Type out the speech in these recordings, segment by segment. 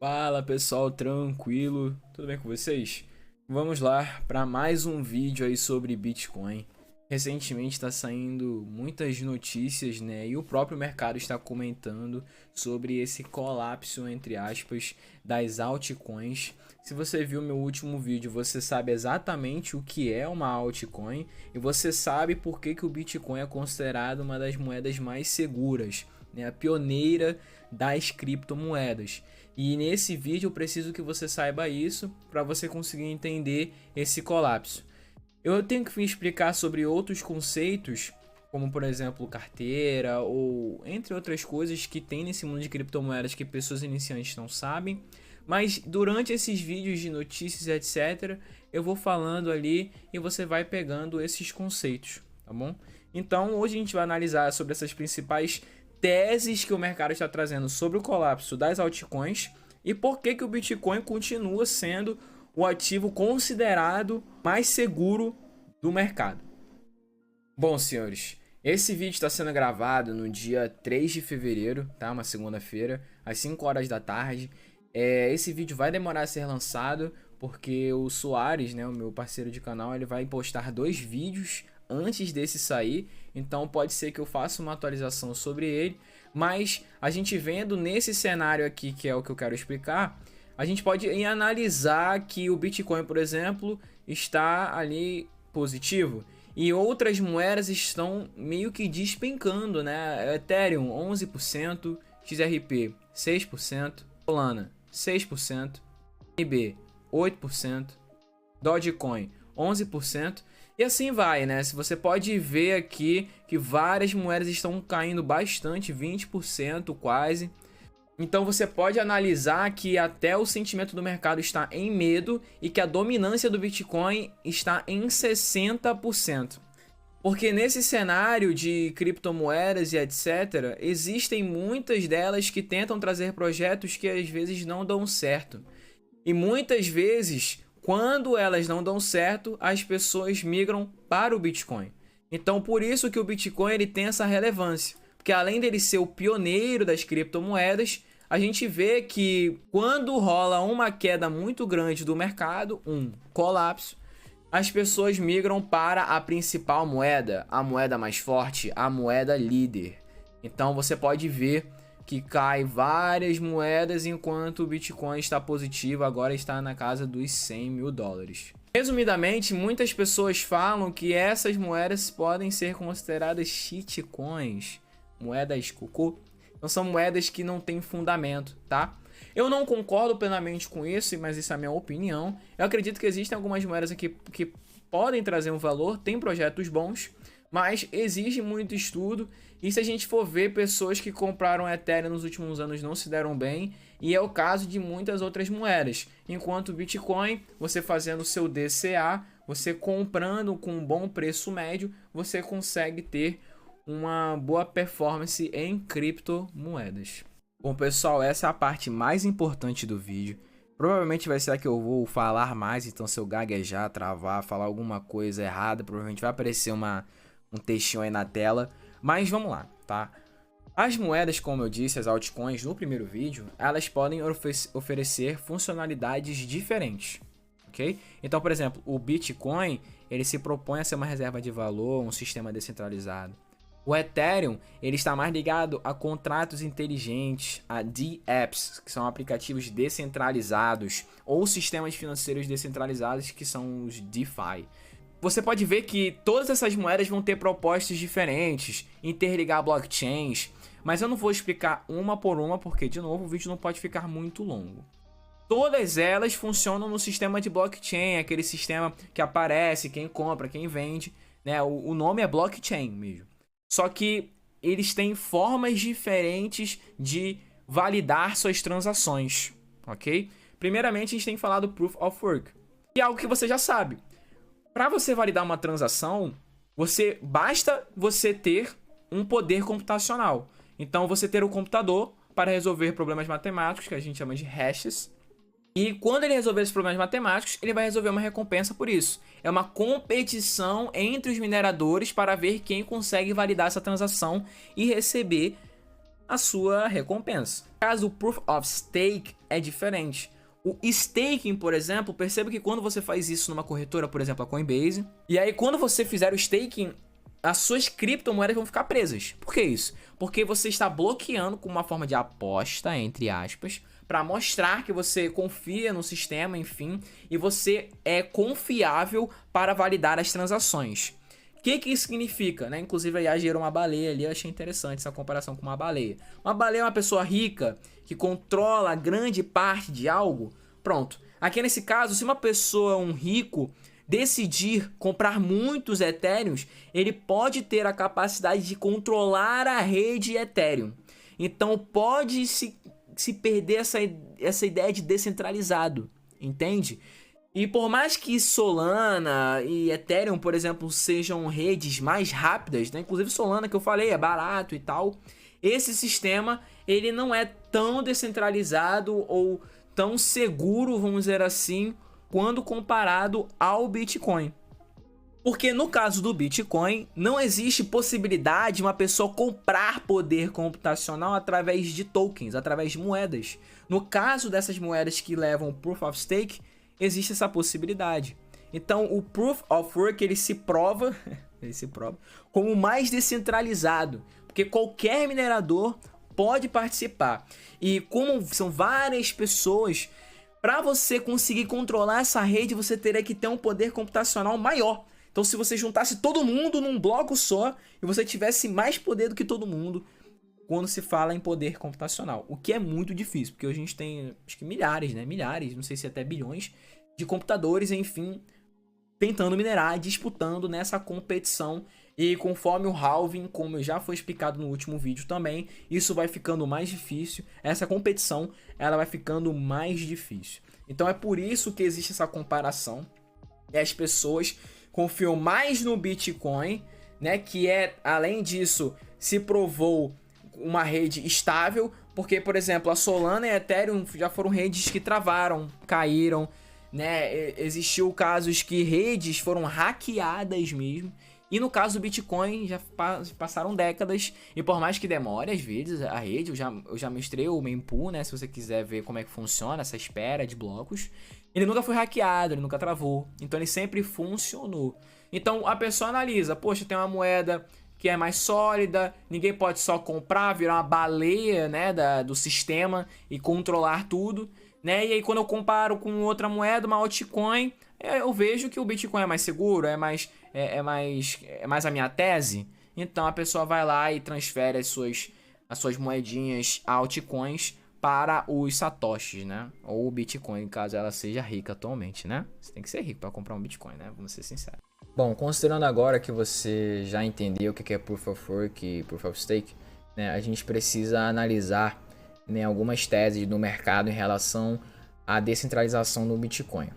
Fala pessoal, tranquilo? Tudo bem com vocês? Vamos lá para mais um vídeo aí sobre Bitcoin. Recentemente está saindo muitas notícias, né? E o próprio mercado está comentando sobre esse colapso, entre aspas, das altcoins. Se você viu meu último vídeo, você sabe exatamente o que é uma altcoin e você sabe por que o Bitcoin é considerado uma das moedas mais seguras, né? A pioneira das criptomoedas. E nesse vídeo eu preciso que você saiba isso para você conseguir entender esse colapso. Eu tenho que explicar sobre outros conceitos, como por exemplo carteira ou entre outras coisas que tem nesse mundo de criptomoedas que pessoas iniciantes não sabem. Mas durante esses vídeos de notícias, etc., eu vou falando ali e você vai pegando esses conceitos, tá bom? Então hoje a gente vai analisar sobre essas principais teses que o mercado está trazendo sobre o colapso das altcoins e por que o Bitcoin continua sendo o ativo considerado mais seguro do mercado. Bom, senhores, esse vídeo está sendo gravado no dia 3 de fevereiro, tá? Uma segunda-feira, às 5 horas da tarde. Esse vídeo vai demorar a ser lançado porque o Soares, né, o meu parceiro de canal, ele vai postar 2 vídeos antes desse sair, então pode ser que eu faça uma atualização sobre ele, mas a gente vendo nesse cenário aqui, que é o que eu quero explicar, a gente pode analisar que o Bitcoin, por exemplo, está ali positivo e outras moedas estão meio que despencando, né? Ethereum 11%, XRP 6%, Solana 6%, BNB 8%, Dogecoin 11%. E assim vai, né? Se você pode ver aqui que várias moedas estão caindo bastante, 20% quase. Então você pode analisar que até o sentimento do mercado está em medo e que a dominância do Bitcoin está em 60%. Porque nesse cenário de criptomoedas e etc, existem muitas delas que tentam trazer projetos que às vezes não dão certo. E muitas vezes, quando elas não dão certo, as pessoas migram para o Bitcoin. Então, por isso que o Bitcoin ele tem essa relevância. Porque além dele ser o pioneiro das criptomoedas, a gente vê que quando rola uma queda muito grande do mercado, um colapso, as pessoas migram para a principal moeda, a moeda mais forte, a moeda líder. Então você pode ver que cai várias moedas enquanto o Bitcoin está positivo, agora está na casa dos 100 mil dólares. Resumidamente, muitas pessoas falam que essas moedas podem ser consideradas shitcoins, moedas cocô. Então são moedas que não têm fundamento, tá? Eu não concordo plenamente com isso, mas isso é a minha opinião. Eu acredito que existem algumas moedas aqui que podem trazer um valor, tem projetos bons, mas exige muito estudo. E se a gente for ver, pessoas que compraram Ethereum nos últimos anos não se deram bem, e é o caso de muitas outras moedas. Enquanto o Bitcoin, você fazendo o seu DCA, você comprando com um bom preço médio, você consegue ter uma boa performance em criptomoedas. Bom, pessoal, essa é a parte mais importante do vídeo. Provavelmente vai ser a que eu vou falar mais, então se eu gaguejar, travar, falar alguma coisa errada, provavelmente vai aparecer um textinho aí na tela. Mas vamos lá, tá? As moedas, como eu disse, as altcoins no primeiro vídeo, elas podem oferecer funcionalidades diferentes, ok? Então, por exemplo, o Bitcoin, ele se propõe a ser uma reserva de valor, um sistema descentralizado. O Ethereum, ele está mais ligado a contratos inteligentes, a DApps, que são aplicativos descentralizados, ou sistemas financeiros descentralizados, que são os DeFi. Você pode ver que todas essas moedas vão ter propostas diferentes, interligar blockchains, mas eu não vou explicar uma por uma, porque, de novo, o vídeo não pode ficar muito longo. Todas elas funcionam no sistema de blockchain, aquele sistema que aparece, quem compra, quem vende, né? O nome é blockchain mesmo. Só que eles têm formas diferentes de validar suas transações, ok? Primeiramente, a gente tem que falar do Proof of Work, que é algo que você já sabe. Para você validar uma transação, basta você ter um poder computacional. Então, você ter um computador para resolver problemas matemáticos, que a gente chama de hashes. E quando ele resolver esses problemas matemáticos, ele vai resolver uma recompensa por isso. É uma competição entre os mineradores para ver quem consegue validar essa transação e receber a sua recompensa. Caso o Proof of Stake é diferente. O staking, por exemplo, perceba que quando você faz isso numa corretora, por exemplo, a Coinbase, e aí quando você fizer o staking, as suas criptomoedas vão ficar presas. Por que isso? Porque você está bloqueando com uma forma de aposta, entre aspas, para mostrar que você confia no sistema, enfim, e você é confiável para validar as transações. O que isso significa, né? Inclusive, a IA gerou uma baleia ali, eu achei interessante essa comparação com uma baleia. Uma baleia é uma pessoa rica que controla grande parte de algo. Pronto. Aqui nesse caso, se uma pessoa, um rico, decidir comprar muitos Ethereums, ele pode ter a capacidade de controlar a rede Ethereum. Então, pode se perder essa ideia de descentralizado, entende? E por mais que Solana e Ethereum, por exemplo, sejam redes mais rápidas, né? Inclusive Solana, que eu falei, é barato e tal, esse sistema ele não é tão descentralizado ou tão seguro, vamos dizer assim, quando comparado ao Bitcoin. Porque no caso do Bitcoin, não existe possibilidade de uma pessoa comprar poder computacional através de tokens, através de moedas. No caso dessas moedas que levam Proof of Stake, existe essa possibilidade. Então o Proof of Work ele se prova como mais descentralizado, porque qualquer minerador pode participar. E como são várias pessoas, para você conseguir controlar essa rede, você teria que ter um poder computacional maior. Então se você juntasse todo mundo num bloco só e você tivesse mais poder do que todo mundo quando se fala em poder computacional, o que é muito difícil, porque hoje a gente tem, acho que milhares, não sei se até bilhões de computadores, enfim, tentando minerar, disputando nessa competição. E conforme o halving, como já foi explicado no último vídeo também, isso vai ficando mais difícil, essa competição ela vai ficando mais difícil. Então é por isso que existe essa comparação, e as pessoas confiam mais no Bitcoin, né, que é, além disso, se provou uma rede estável, porque, por exemplo, a Solana e a Ethereum já foram redes que travaram, caíram, né? Existiu casos que redes foram hackeadas mesmo. E no caso do Bitcoin já passaram décadas, e por mais que demore às vezes a rede, eu já mostrei o mempool, né, se você quiser ver como é que funciona essa espera de blocos, ele nunca foi hackeado, ele nunca travou, então ele sempre funcionou. Então a pessoa analisa, poxa, tem uma moeda que é mais sólida, ninguém pode só comprar, virar uma baleia, né, do sistema e controlar tudo, né? E aí quando eu comparo com outra moeda, uma altcoin, eu vejo que o Bitcoin é mais seguro, é mais a minha tese. Então a pessoa vai lá e transfere as suas moedinhas altcoins para os satoshis, né? Ou o Bitcoin, caso ela seja rica atualmente, né? Você tem que ser rico para comprar um Bitcoin, né? Vamos ser sinceros. Bom, considerando agora que você já entendeu o que é Proof of Work e Proof of Stake, né? A gente precisa analisar, né, algumas teses do mercado em relação à descentralização do Bitcoin.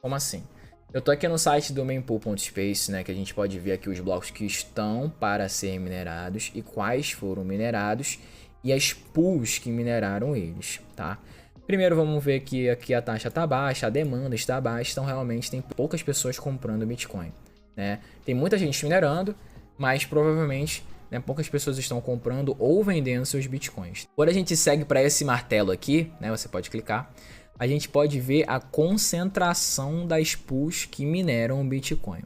Como assim? Eu tô aqui no site do mempool.space, né, que a gente pode ver aqui os blocos que estão para ser minerados e quais foram minerados e as pools que mineraram eles, tá? Primeiro vamos ver que aqui a taxa tá baixa, a demanda está baixa, então realmente tem poucas pessoas comprando Bitcoin, né? Tem muita gente minerando, mas provavelmente, né, poucas pessoas estão comprando ou vendendo seus Bitcoins. Quando a gente segue para esse martelo aqui, né, você pode clicar, a gente pode ver a concentração das pools que mineram o Bitcoin.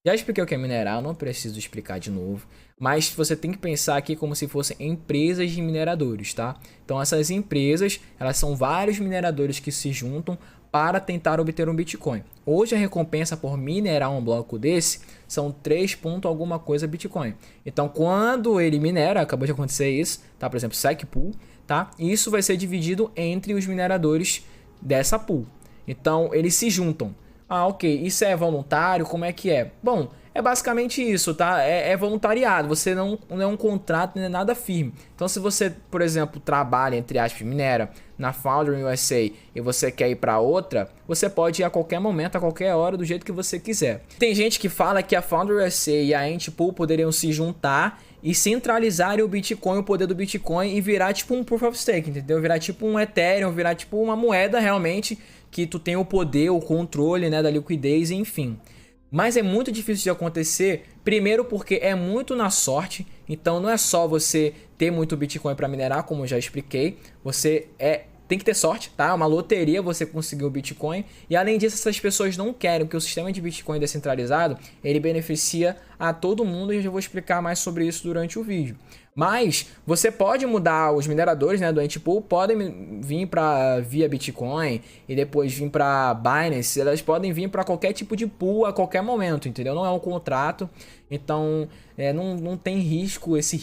Já expliquei o que é minerar, eu não preciso explicar de novo, mas você tem que pensar aqui como se fossem empresas de mineradores, tá? Então essas empresas, elas são vários mineradores que se juntam para tentar obter um Bitcoin. Hoje a recompensa por minerar um bloco desse são 3 ponto alguma coisa Bitcoin. Então quando ele minera, acabou de acontecer isso, tá? Por exemplo, SEC Pool, tá? Isso vai ser dividido entre os mineradores dessa pool. Então eles se juntam. Ah, ok, isso é voluntário? Como é que é? Bom, é basicamente isso, tá? É voluntariado, você não é um contrato, não é nada firme. Então se você, por exemplo, trabalha, entre aspas, minera na Foundry USA e você quer ir para outra, você pode ir a qualquer momento, a qualquer hora, do jeito que você quiser. Tem gente que fala que a Foundry USA e a Antpool poderiam se juntar e centralizarem o Bitcoin, o poder do Bitcoin, e virar tipo um Proof of Stake, entendeu? Virar tipo um Ethereum, virar tipo uma moeda realmente que tu tem o poder, o controle, né, da liquidez, enfim. Mas é muito difícil de acontecer, primeiro porque é muito na sorte, então não é só você ter muito Bitcoin para minerar, como eu já expliquei, tem que ter sorte, tá? É uma loteria você conseguir o Bitcoin. E além disso, essas pessoas não querem, porque o sistema de Bitcoin descentralizado, ele beneficia a todo mundo e eu já vou explicar mais sobre isso durante o vídeo. Mas você pode mudar, os mineradores, né, do Antpool podem vir para via Bitcoin e depois vir para Binance, elas podem vir para qualquer tipo de pool a qualquer momento, entendeu? Não é um contrato, então não tem risco, esse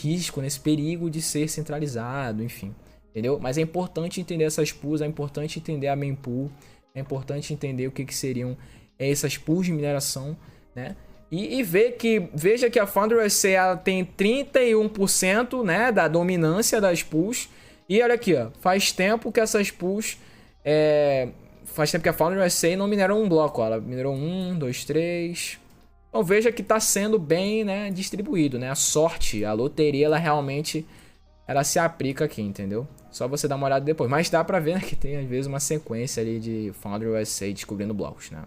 perigo de ser centralizado, enfim. Entendeu? Mas é importante entender essas pools, é importante entender a mempool, é importante entender o que seriam essas pools de mineração, né? E veja que a Foundry USA ela tem 31%, né, da dominância das pools. E olha aqui, ó, faz tempo que essas pools faz tempo que a Foundry USA não minerou um bloco, ó, ela minerou 1, 2, 3. Então veja que está sendo bem, né, distribuído, né? A sorte, a loteria, ela se aplica aqui, entendeu? Só você dar uma olhada depois. Mas dá pra ver, né, que tem às vezes uma sequência ali de Foundry USA descobrindo blocos, né?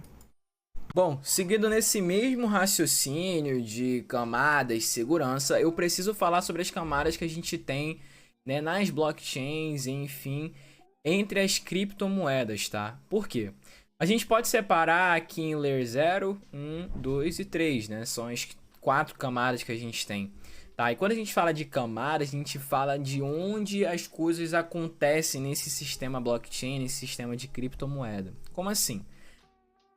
Bom, seguindo nesse mesmo raciocínio de camadas, segurança, eu preciso falar sobre as camadas que a gente tem, né, nas blockchains, enfim, entre as criptomoedas, tá? Por quê? A gente pode separar aqui em Layer 0, 1, 2 e 3, né? São as 4 camadas que a gente tem. Tá, e quando a gente fala de camadas, a gente fala de onde as coisas acontecem nesse sistema blockchain, nesse sistema de criptomoeda. Como assim?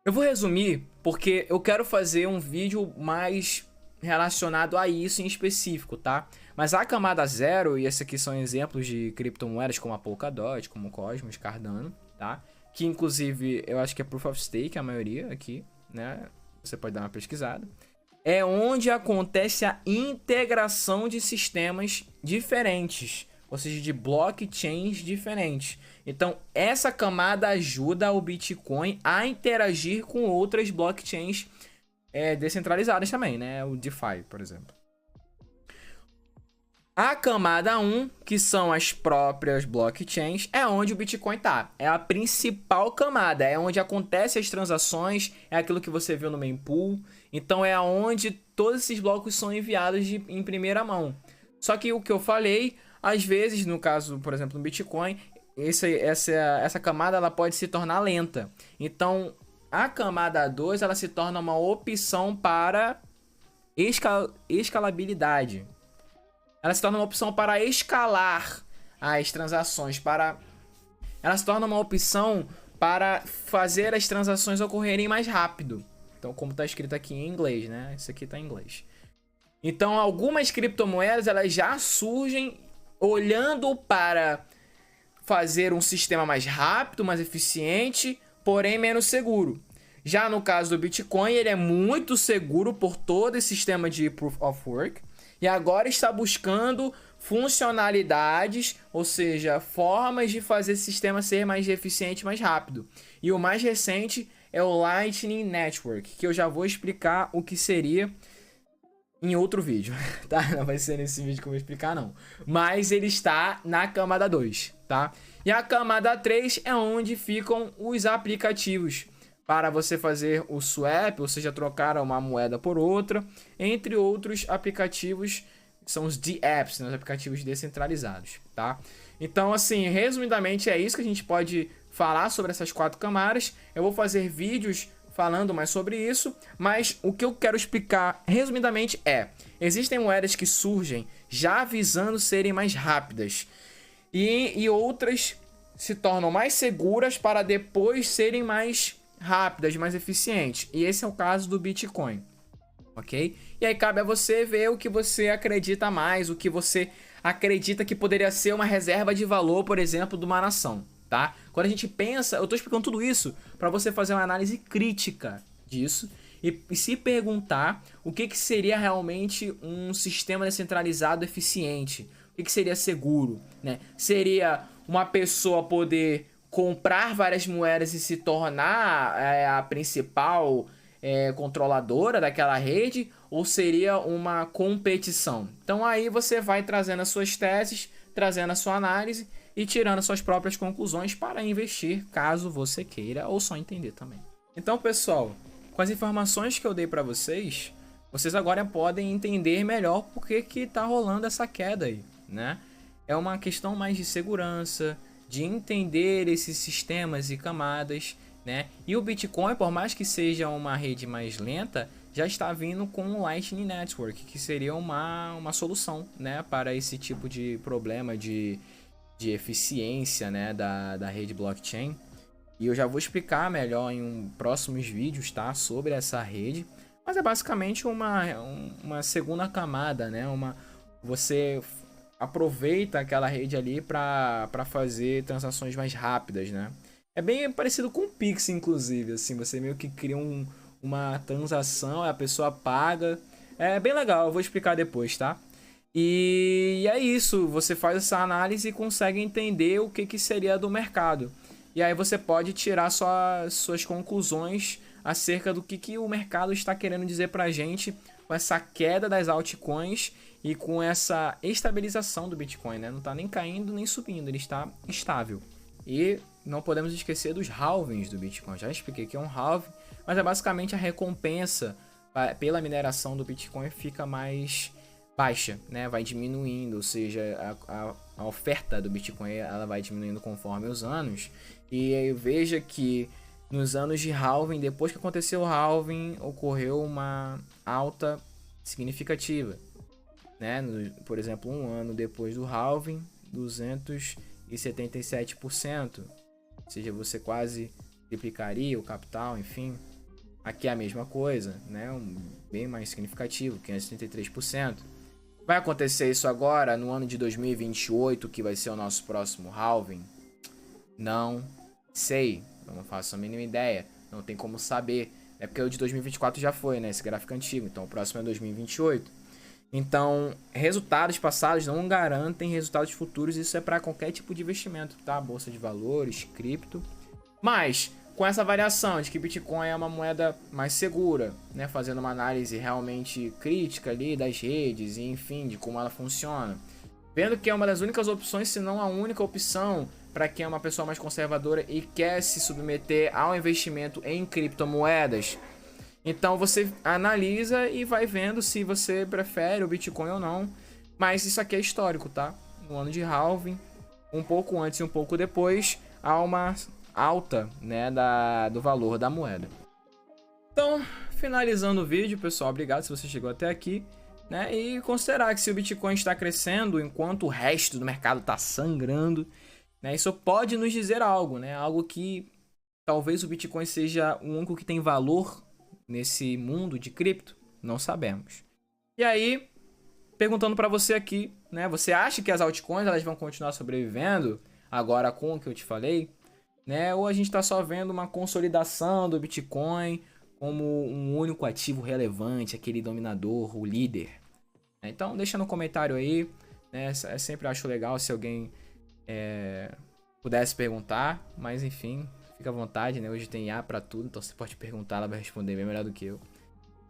Eu vou resumir porque eu quero fazer um vídeo mais relacionado a isso em específico, tá? Mas a camada 0, e esses aqui são exemplos de criptomoedas como a Polkadot, como Cosmos, Cardano, tá? Que inclusive eu acho que é Proof of Stake a maioria aqui, né? Você pode dar uma pesquisada. É onde acontece a integração de sistemas diferentes, ou seja, de blockchains diferentes. Então, essa camada ajuda o Bitcoin a interagir com outras blockchains descentralizadas também, né? O DeFi, por exemplo. A camada 1, que são as próprias blockchains, é onde o Bitcoin tá. É a principal camada, é onde acontecem as transações, é aquilo que você viu no mempool. Então é onde todos esses blocos são enviados em primeira mão. Só que o que eu falei, às vezes, no caso, por exemplo, no Bitcoin, essa camada ela pode se tornar lenta. Então, a camada 2 ela se torna uma opção para escalabilidade. Ela se torna uma opção para escalar as transações, ela se torna uma opção para fazer as transações ocorrerem mais rápido. Então, como está escrito aqui em inglês, né? Isso aqui está em inglês. Então, algumas criptomoedas elas já surgem olhando para fazer um sistema mais rápido, mais eficiente, porém menos seguro. Já no caso do Bitcoin, ele é muito seguro por todo esse sistema de Proof of Work. E agora está buscando funcionalidades, ou seja, formas de fazer esse sistema ser mais eficiente, mais rápido. E o mais recente é o Lightning Network, que eu já vou explicar o que seria em outro vídeo, tá? Não vai ser nesse vídeo que eu vou explicar, não. Mas ele está na camada 2, tá? E a camada 3 é onde ficam os aplicativos para você fazer o swap, ou seja, trocar uma moeda por outra, entre outros aplicativos, são os DApps, né, os aplicativos descentralizados, tá? Então, assim, resumidamente é isso que a gente pode falar sobre essas 4 camadas. Eu vou fazer vídeos falando mais sobre isso, mas o que eu quero explicar resumidamente existem moedas que surgem já visando serem mais rápidas e outras se tornam mais seguras para depois serem mais rápidas, mais eficientes. E esse é o caso do Bitcoin, ok? E aí cabe a você ver o que você acredita mais, o que você acredita que poderia ser uma reserva de valor, por exemplo, de uma nação, tá? Quando a gente pensa, eu tô explicando tudo isso para você fazer uma análise crítica disso e se perguntar o que seria realmente um sistema descentralizado eficiente, o que seria seguro, né? Seria uma pessoa poder comprar várias moedas e se tornar a principal controladora daquela rede, ou seria uma competição? Então aí você vai trazendo as suas teses, trazendo a sua análise e tirando suas próprias conclusões para investir, caso você queira, ou só entender também. Então, pessoal, com as informações que eu dei para vocês, vocês agora podem entender melhor por que tá rolando essa queda aí, né? É uma questão mais de segurança, de entender esses sistemas e camadas, né? E o Bitcoin, por mais que seja uma rede mais lenta, já está vindo com o Lightning Network, que seria uma solução, né, para esse tipo de problema de eficiência, né, da rede blockchain. E eu já vou explicar melhor em próximos vídeos, tá, sobre essa rede. Mas é basicamente uma segunda camada, né? Você aproveita aquela rede ali para fazer transações mais rápidas, né? É bem parecido com o Pix, inclusive, assim, você meio que cria uma transação, a pessoa paga. É bem legal, eu vou explicar depois, tá? E é isso, você faz essa análise e consegue entender o que seria do mercado. E aí você pode tirar suas conclusões acerca do que o mercado está querendo dizer pra gente com essa queda das altcoins e com essa estabilização do Bitcoin, né? Não está nem caindo nem subindo, ele está estável. E não podemos esquecer dos halvings do Bitcoin. Já expliquei que é um halving, mas é basicamente a recompensa pela mineração do Bitcoin fica mais baixa, né? Vai diminuindo, ou seja, a oferta do Bitcoin ela vai diminuindo conforme os anos. E aí veja que nos anos de halving, depois que aconteceu o halving, ocorreu uma alta significativa, né? Por exemplo, um ano depois do halving, 277%, ou seja, você quase triplicaria o capital, enfim. Aqui é a mesma coisa, né? Bem mais significativo, 533%. Vai acontecer isso agora no ano de 2028, que vai ser o nosso próximo halving? Não sei, não faço a mínima ideia, não tem como saber. É porque o de 2024 já foi, né? Esse gráfico antigo, então o próximo é 2028. Então, resultados passados não garantem resultados futuros, isso é para qualquer tipo de investimento, tá? Bolsa de valores, cripto. Mas, com essa variação de que Bitcoin é uma moeda mais segura, né? Fazendo uma análise realmente crítica ali das redes e, enfim, de como ela funciona. Vendo que é uma das únicas opções, se não a única opção, para quem é uma pessoa mais conservadora e quer se submeter ao investimento em criptomoedas. Então você analisa e vai vendo se você prefere o Bitcoin ou não. Mas isso aqui é histórico, tá? No ano de halving, um pouco antes e um pouco depois, há uma alta, né, do valor da moeda. Então, finalizando o vídeo, pessoal, obrigado se você chegou até aqui, né? E considerar que se o Bitcoin está crescendo enquanto o resto do mercado está sangrando, né, isso pode nos dizer algo, né? Algo que talvez o Bitcoin seja o único que tem valor nesse mundo de cripto, não sabemos. E aí, perguntando para você aqui, né? Você acha que as altcoins elas vão continuar sobrevivendo agora com o que eu te falei, né? Ou a gente está só vendo uma consolidação do Bitcoin como um único ativo relevante, aquele dominador, o líder? Então, deixa no comentário aí, né? Eu sempre acho legal se alguém pudesse perguntar, mas enfim, fica à vontade, né? Hoje tem IA pra tudo, então você pode perguntar, ela vai responder bem melhor do que eu.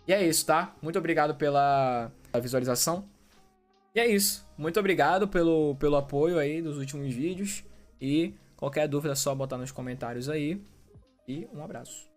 E é isso, tá? Muito obrigado pela visualização. E é isso. Muito obrigado pelo apoio aí dos últimos vídeos. E qualquer dúvida é só botar nos comentários aí. E um abraço.